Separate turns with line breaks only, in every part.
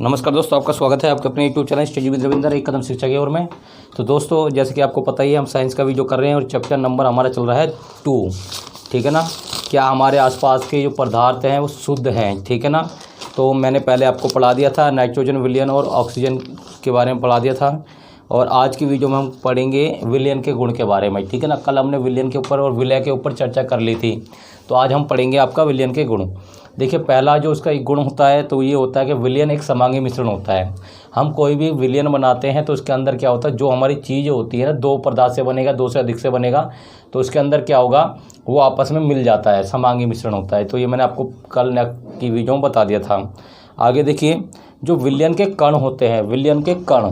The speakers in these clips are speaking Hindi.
नमस्कार दोस्तों, आपका स्वागत है आपके अपने YouTube channel study with Ravinder एक कदम शिक्षा की ओर में। तो दोस्तों, जैसे कि आपको पता ही है, हम साइंस का वीडियो कर रहे हैं और चैप्टर नंबर हमारा चल रहा है 2। ठीक है ना। क्या हमारे आसपास के जो पदार्थ हैं वो शुद्ध हैं? ठीक है ना। तो मैंने पहले आपको पढ़ा दिया था नाइट्रोजन, विलयन और ऑक्सीजन के बारे में पढ़ा दिया था। और आज की वीडियो में हम पढ़ेंगे विलयन के गुण के बारे में। ठीक है ना। कल हमने विलयन के ऊपर और विलय के ऊपर चर्चा कर ली थी, तो आज हम पढ़ेंगे आपका विलयन के गुण। देखिए, पहला जो उसका एक गुण होता है तो ये होता है कि विलयन एक समांगी मिश्रण होता है। हम कोई भी विलयन बनाते हैं तो उसके अंदर क्या होता है, जो हमारी चीज़ होती है ना, दो पदार्थ से बनेगा, दो से अधिक से बनेगा, तो उसके अंदर क्या होगा, वो आपस में मिल जाता है, समांगी मिश्रण होता है। तो ये मैंने आपको कल की वीडियो में बता दिया था। आगे देखिए, जो विलयन के कण होते हैं, विलयन के कण,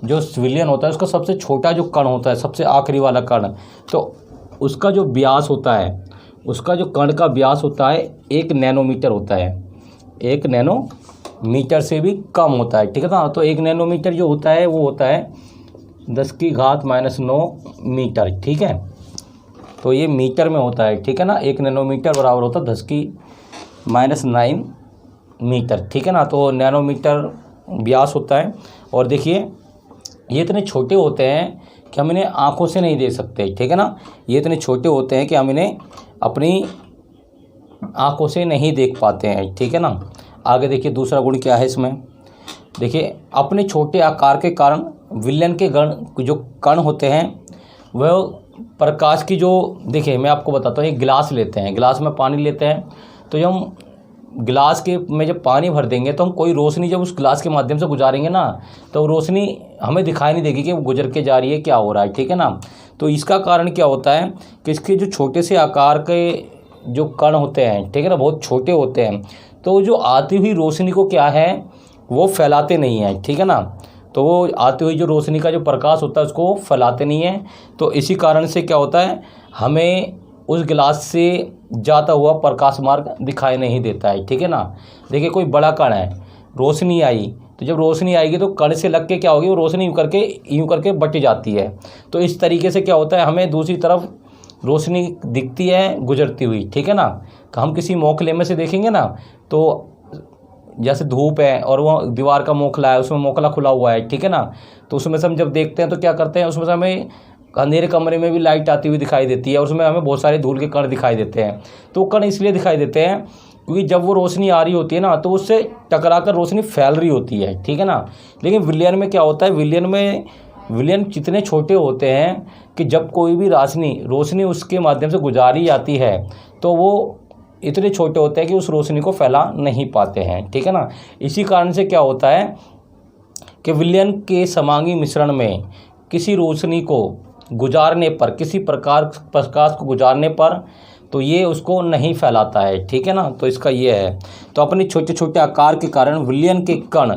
जो विलयन होता है उसका सबसे छोटा जो कण होता है, सबसे आखिरी वाला कण, तो उसका जो व्यास होता है, उसका जो कण का व्यास होता है 1 नैनोमीटर होता है। 1 नैनोमीटर से भी कम होता है। ठीक है ना। तो 1 नैनोमीटर जो होता है वो होता है 10⁻⁹ मीटर। ठीक है। तो ये मीटर में होता है। ठीक है ना। 1 नैनोमीटर बराबर होता है 10⁻⁹ मीटर। ठीक है ना। तो नैनोमीटर व्यास होता है। और देखिए, ये इतने छोटे होते हैं कि हम इन्हें आँखों से नहीं देख सकते। ठीक है ना। ये इतने छोटे होते हैं कि हम इन्हें अपनी आँखों से नहीं देख पाते हैं। ठीक है ना। आगे देखिए, दूसरा गुण क्या है इसमें। देखिए, अपने छोटे आकार के कारण विलयन के जो कण होते हैं वह प्रकाश की जो, देखिए मैं आपको बताता हूँ, एक गिलास लेते हैं, गिलास में पानी लेते हैं, तो जब हम गिलास के में जब पानी भर देंगे तो हम कोई रोशनी जब उस गिलास के माध्यम से गुजारेंगे ना, तो रोशनी हमें दिखाई नहीं देगी कि वो गुजर के जा रही है, क्या हो रहा है। ठीक है ना। तो इसका कारण क्या होता है कि इसके जो छोटे से आकार के जो कण होते हैं, ठीक है ना, बहुत छोटे होते हैं, तो जो आती हुई रोशनी को क्या है, वो फैलाते नहीं हैं। ठीक है ना। तो वो आती हुई जो रोशनी का जो प्रकाश होता है उसको फैलाते नहीं हैं। तो इसी कारण से क्या होता है, हमें उस गिलास से जाता हुआ प्रकाश मार्ग दिखाई नहीं देता है। ठीक है ना। देखिए, कोई बड़ा कण है, रोशनी आई, तो जब रोशनी आएगी तो कण से लग के क्या होगी, वो रोशनी यूँ करके बट जाती है। तो इस तरीके से क्या होता है, हमें दूसरी तरफ रोशनी दिखती है गुजरती हुई। ठीक है ना। हम किसी मोखले में से देखेंगे ना, तो जैसे धूप है और वो दीवार का मोखला है, उसमें मोखला खुला हुआ है। ठीक है ना। तो उसमें से हम जब देखते हैं तो क्या करते हैं, उसमें से हमें अंधेरे कमरे में भी लाइट आती हुई दिखाई देती है और उसमें हमें बहुत सारे धूल के कण दिखाई देते हैं। तो कण इसलिए दिखाई देते हैं क्योंकि जब वो रोशनी आ रही होती है ना, तो उससे टकरा कर रोशनी फैल रही होती है। ठीक है ना। लेकिन विलयन में क्या होता है, विलयन जितने छोटे होते हैं कि जब कोई भी रोशनी उसके माध्यम से गुजारी जाती है तो वो इतने छोटे होते हैं कि उस रोशनी को फैला नहीं पाते हैं। ठीक है ना। इसी कारण से क्या होता है कि विलयन के समांगी मिश्रण में किसी रोशनी को गुजारने पर, किसी प्रकाश को गुजारने पर, तो ये उसको नहीं फैलाता है। ठीक है ना। तो इसका ये है, तो अपने छोटे छोटे आकार के कारण विलयन के कण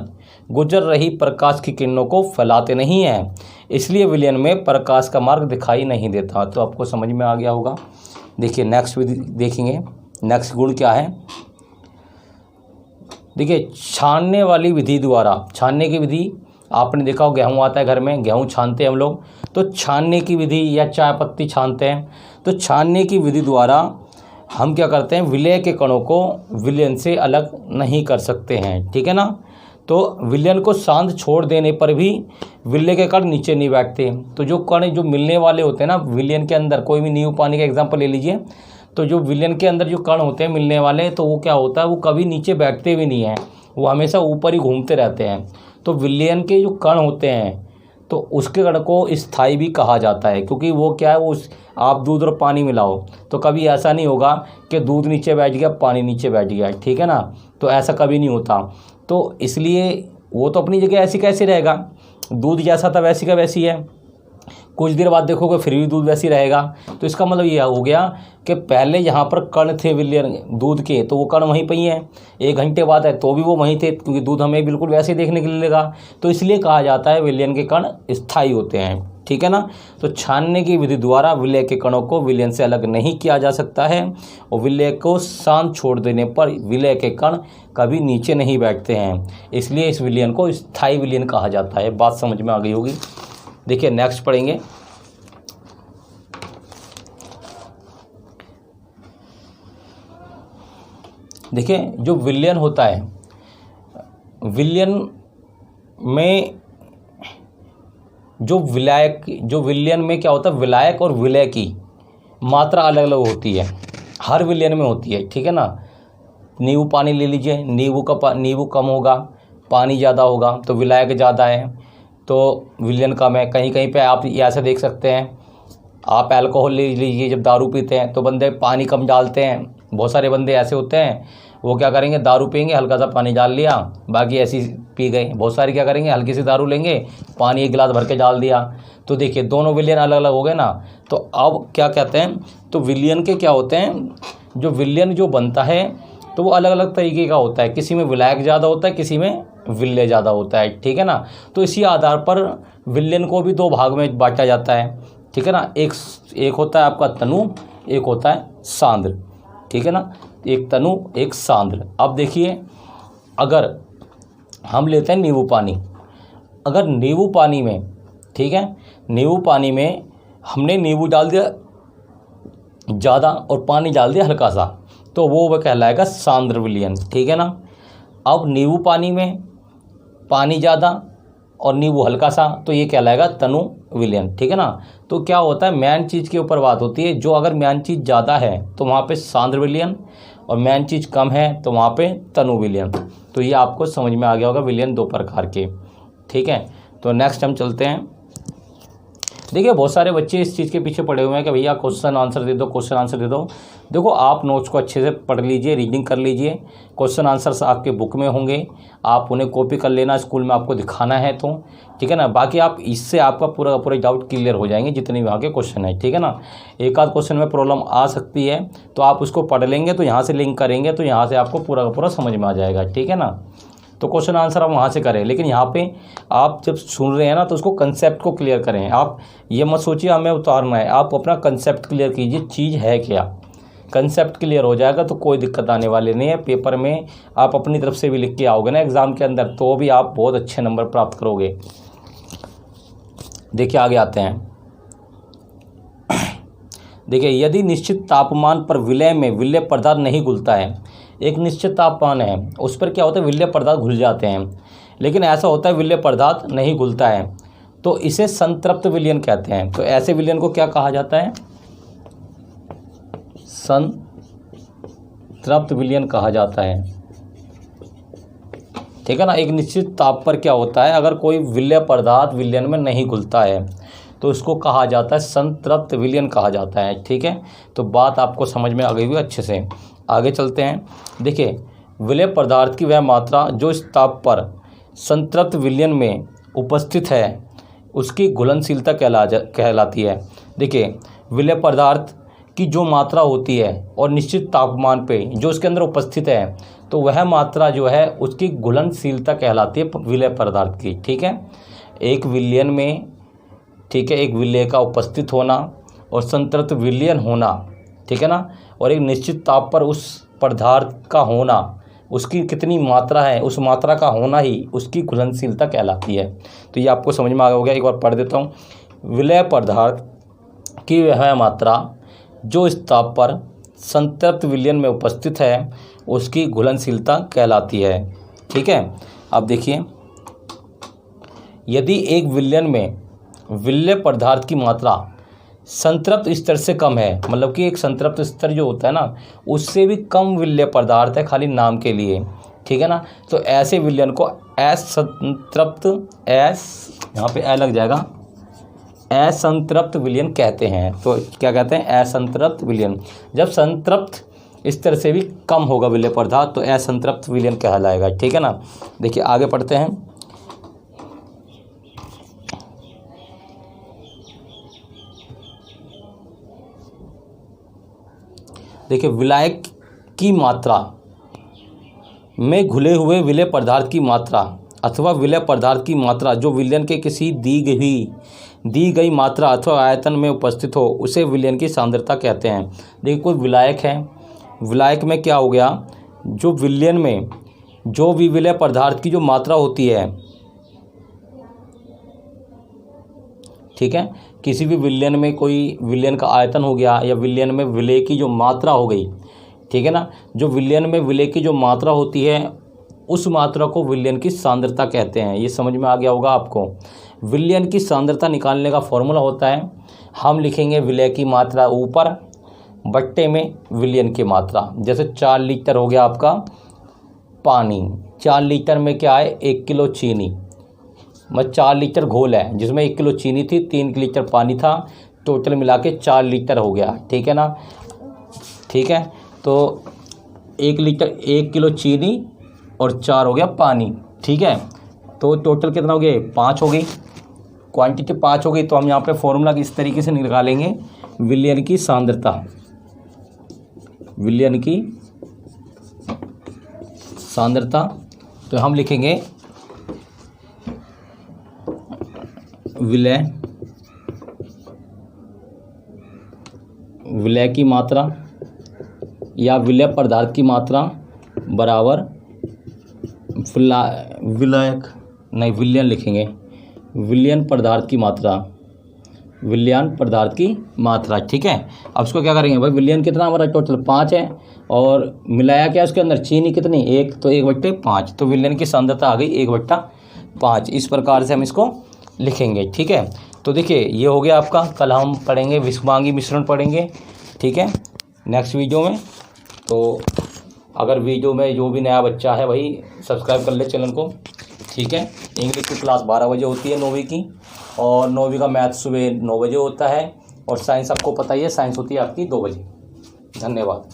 गुजर रही प्रकाश की किरणों को फैलाते नहीं हैं, इसलिए विलयन में प्रकाश का मार्ग दिखाई नहीं देता। तो आपको समझ में आ गया होगा। देखिए, नेक्स्ट विधि देखेंगे, नेक्स्ट गुण क्या है। देखिए, छानने वाली विधि द्वारा, छानने की विधि आपने देखा हो, गेहूँ आता है घर में, गेहूँ छानते हैं हम लोग, तो छानने की विधि, या चाय पत्ती छानते हैं, तो छानने की विधि द्वारा हम क्या करते हैं, विलय के कणों को विलयन से अलग नहीं कर सकते हैं। ठीक है ना। तो विलयन को शांत छोड़ देने पर भी विलय के कण नीचे नहीं बैठते। तो जो कण जो मिलने वाले होते हैं ना विलयन के अंदर, कोई भी नींबू पानी का एग्जाम्पल ले लीजिए, तो जो विलयन के अंदर जो कण होते हैं मिलने वाले, तो वो क्या होता है, वो कभी नीचे बैठते भी नहीं हैं, वो हमेशा ऊपर ही घूमते रहते हैं। तो विलयन के जो कण होते हैं तो उसके कण को स्थायी भी कहा जाता है, क्योंकि वो क्या है, वो आप दूध और पानी मिलाओ तो कभी ऐसा नहीं होगा कि दूध नीचे बैठ गया, पानी नीचे बैठ गया। ठीक है ना। तो ऐसा कभी नहीं होता। तो इसलिए वो तो अपनी जगह ऐसी कैसे रहेगा, दूध जैसा था वैसी का वैसी है, कुछ देर बाद देखोगे फिर भी दूध वैसी रहेगा। तो इसका मतलब ये हो गया कि पहले यहाँ पर कण थे विलयन दूध के, तो वो कण वहीं पे ही हैं, 1 घंटे बाद है तो भी वो वहीं थे, क्योंकि दूध हमें बिल्कुल वैसे देखने के लिए मिलेगा। तो इसलिए कहा जाता है विलयन के कण स्थायी होते हैं। ठीक है ना। तो छानने की विधि द्वारा विलय के कणों को विलयन से अलग नहीं किया जा सकता है, और विलय को शांत छोड़ देने पर विलय के कण कभी नीचे नहीं बैठते हैं, इसलिए इस विलयन को स्थायी विलयन कहा जाता है। बात समझ में आ गई होगी। देखिए, नेक्स्ट पढ़ेंगे। देखिए, जो विलयन होता है विलयन में जो विलयन में क्या होता है, विलायक और विलय की मात्रा अलग अलग होती है, हर विलयन में होती है, ठीक है ना। नींबू पानी ले लीजिए, नींबू कम होगा, पानी ज़्यादा होगा तो विलायक ज़्यादा है तो विलयन कम है। कहीं कहीं पे आप ऐसे देख सकते हैं, आप अल्कोहल ले लीजिए, जब दारू पीते हैं तो बंदे पानी कम डालते हैं। बहुत सारे बंदे ऐसे होते हैं, वो क्या करेंगे, दारू पियेंगे, हल्का सा पानी डाल लिया, बाकी ऐसी पी गए। बहुत सारे क्या करेंगे, हल्की सी दारू लेंगे, पानी 1 गिलास भर के डाल दिया। तो देखिए दोनों विलयन अलग अलग हो गए ना। तो अब क्या कहते हैं, तो विलयन के क्या होते हैं, जो विलयन जो बनता है तो वो अलग अलग तरीके का होता है। किसी में विलायक ज़्यादा होता है, किसी में विलय ज़्यादा होता है, ठीक है ना। तो इसी आधार पर विलयन को भी 2 भाग में बांटा जाता है, ठीक है ना। एक होता है आपका तनु, एक होता है सांद्र, ठीक है ना। एक तनु एक सांद्र। अब देखिए, अगर हम लेते हैं नींबू पानी, अगर नींबू पानी में, ठीक है, नींबू पानी में हमने नींबू डाल दिया ज़्यादा और पानी डाल दिया हल्का सा, तो वो कहलाएगा सांद्र विलयन, ठीक है ना। अब नींबू पानी में पानी ज़्यादा और नींबू हल्का सा, तो ये कहलाएगा तनु विलयन, ठीक है ना। तो क्या होता है, मेन चीज़ के ऊपर बात होती है। जो अगर मेन चीज़ ज़्यादा है तो वहाँ पे सांद्र विलयन, और मेन चीज़ कम है तो वहाँ पे तनु विलयन। तो ये आपको समझ में आ गया होगा, विलयन 2 प्रकार के, ठीक है। तो नेक्स्ट हम चलते हैं। देखिए बहुत सारे बच्चे इस चीज़ के पीछे पड़े हुए हैं कि भैया क्वेश्चन आंसर दे दो, क्वेश्चन आंसर दे दो। देखो आप नोट्स को अच्छे से पढ़ लीजिए, रीडिंग कर लीजिए, क्वेश्चन आंसर्स आपके बुक में होंगे, आप उन्हें कॉपी कर लेना, स्कूल में आपको दिखाना है तो, ठीक है ना। बाकी आप इससे आपका पूरा पूरे डाउट क्लियर हो जाएंगे जितने भी वहाँ के क्वेश्चन है, ठीक है ना। एक आध क्वेश्चन में प्रॉब्लम आ सकती है तो आप उसको पढ़ लेंगे, तो यहाँ से लिंक करेंगे तो यहाँ से आपको पूरा का पूरा समझ में आ जाएगा, ठीक है ना। तो क्वेश्चन आंसर आप वहाँ से करें, लेकिन यहाँ पे आप जब सुन रहे हैं ना तो उसको कंसेप्ट को क्लियर करें। आप ये मत सोचिए हमें उतारना है, आप अपना कंसेप्ट क्लियर कीजिए, चीज़ है क्या। कंसेप्ट क्लियर हो जाएगा तो कोई दिक्कत आने वाली नहीं है। पेपर में आप अपनी तरफ से भी लिख के आओगे ना एग्ज़ाम के अंदर, तो भी आप बहुत अच्छे नंबर प्राप्त करोगे। देखिए आगे आते हैं। देखिए यदि निश्चित तापमान पर विलय में विलय पदार्थ नहीं घुलता है, एक निश्चित तापमान है उस पर क्या होता है, विलय पदार्थ घुल जाते हैं, लेकिन ऐसा होता है विलय पदार्थ नहीं घुलता है, तो इसे संतृप्त विलयन कहते हैं। तो ऐसे विलयन को क्या कहा जाता है, संतृप्त विलयन कहा जाता है, ठीक है ना। एक निश्चित ताप पर क्या होता है, अगर कोई विलय पदार्थ विलयन में नहीं घुलता है तो इसको कहा जाता है संतृप्त विलयन कहा जाता है, ठीक है। तो बात आपको समझ में आ गई हुई अच्छे से। आगे चलते हैं। देखिए विलय पदार्थ की वह मात्रा जो इस ताप पर संतृप्त विलयन में उपस्थित है उसकी घुलनशीलता कहलाती है। देखिए विलय पदार्थ की जो मात्रा होती है और निश्चित तापमान पे जो उसके अंदर उपस्थित है, तो वह मात्रा जो है उसकी घुलनशीलता कहलाती है विलय पदार्थ की, ठीक है। एक विलयन में, ठीक है, एक विलय का उपस्थित होना और संतृप्त विलयन होना, ठीक है ना, और एक निश्चित ताप पर उस पदार्थ का होना, उसकी कितनी मात्रा है उस मात्रा का होना ही उसकी घुलनशीलता कहलाती है। तो ये आपको समझ में आ गया। एक बार पढ़ देता हूँ। विलय पदार्थ की वह मात्रा जो इस ताप पर संतृप्त विलयन में उपस्थित है उसकी घुलनशीलता कहलाती है, ठीक है। अब देखिए यदि एक विलयन में विलय पदार्थ की मात्रा संतृप्त स्तर से कम है, मतलब कि एक संतृप्त स्तर जो होता है ना उससे भी कम विलय पदार्थ है खाली नाम के लिए, ठीक है ना, तो ऐसे विलयन को असंतृप्त, यहाँ पे लग जाएगा, असंतृप्त विलयन कहते हैं। तो क्या कहते हैं, असंतृप्त विलयन। जब संतृप्त स्तर से भी कम होगा विलय पदार्थ तो असंतृप्त विलयन कहलाएगा, ठीक है ना। देखिए आगे पढ़ते हैं। देखिए विलायक की मात्रा में घुले हुए विलय पदार्थ की मात्रा अथवा विलय पदार्थ की मात्रा जो विलयन के किसी दी गई मात्रा अथवा आयतन में उपस्थित हो उसे विलयन की सांद्रता कहते हैं। देखिए कोई विलायक है, विलायक में क्या हो गया, जो विलयन में जो भी विलय पदार्थ की जो मात्रा होती है, ठीक है, किसी भी विलयन में कोई विलयन का आयतन हो गया या विलयन में विलय की जो मात्रा हो गई, ठीक है ना, जो विलयन में विलय की जो मात्रा होती है उस मात्रा को विलयन की सांद्रता कहते हैं। ये समझ में आ गया होगा आपको। विलयन की सांद्रता निकालने का फॉर्मूला होता है, हम लिखेंगे विलय की मात्रा ऊपर बट्टे में विलयन की मात्रा। जैसे 4 लीटर हो गया आपका पानी, 4 लीटर में क्या है 1 किलो चीनी, मतलब 4 लीटर घोल है जिसमें 1 किलो चीनी थी, 3 लीटर पानी था, टोटल मिला के 4 लीटर हो गया। ठीक है ना, ठीक है। तो 1 किलो चीनी और 4 हो गया पानी। ठीक है, तो टोटल कितना हो गया 5 हो गई, क्वांटिटी 5 हो गई। तो हम यहाँ पे फॉर्मूला इस तरीके से निकालेंगे विलयन की सांद्रता, विलयन की सांद्रता। तो हम लिखेंगे विलय की मात्रा या विलय पदार्थ की मात्रा बराबर विलयन लिखेंगे, विलयन पदार्थ की मात्रा, विलयन पदार्थ की मात्रा। ठीक है, अब इसको क्या करेंगे भाई, विलयन कितना हमारा टोटल 5 है और मिलाया क्या उसके अंदर चीनी कितनी 1, तो 1/5, तो विलयन की सांद्रता आ गई 1/5। इस प्रकार से हम इसको लिखेंगे। ठीक है, तो देखिए ये हो गया आपका। कल हम पढ़ेंगे विषवांगी मिश्रण पढ़ेंगे। ठीक है, नेक्स्ट वीडियो में। तो अगर वीडियो में जो भी नया बच्चा है भाई सब्सक्राइब कर ले चैनल को। ठीक है, इंग्लिश की क्लास 12 बजे होती है 9वीं की, और 9वीं का मैथ सुबह 9 बजे होता है, और साइंस आपको पता ही है, साइंस होती है आपकी 2 बजे। धन्यवाद।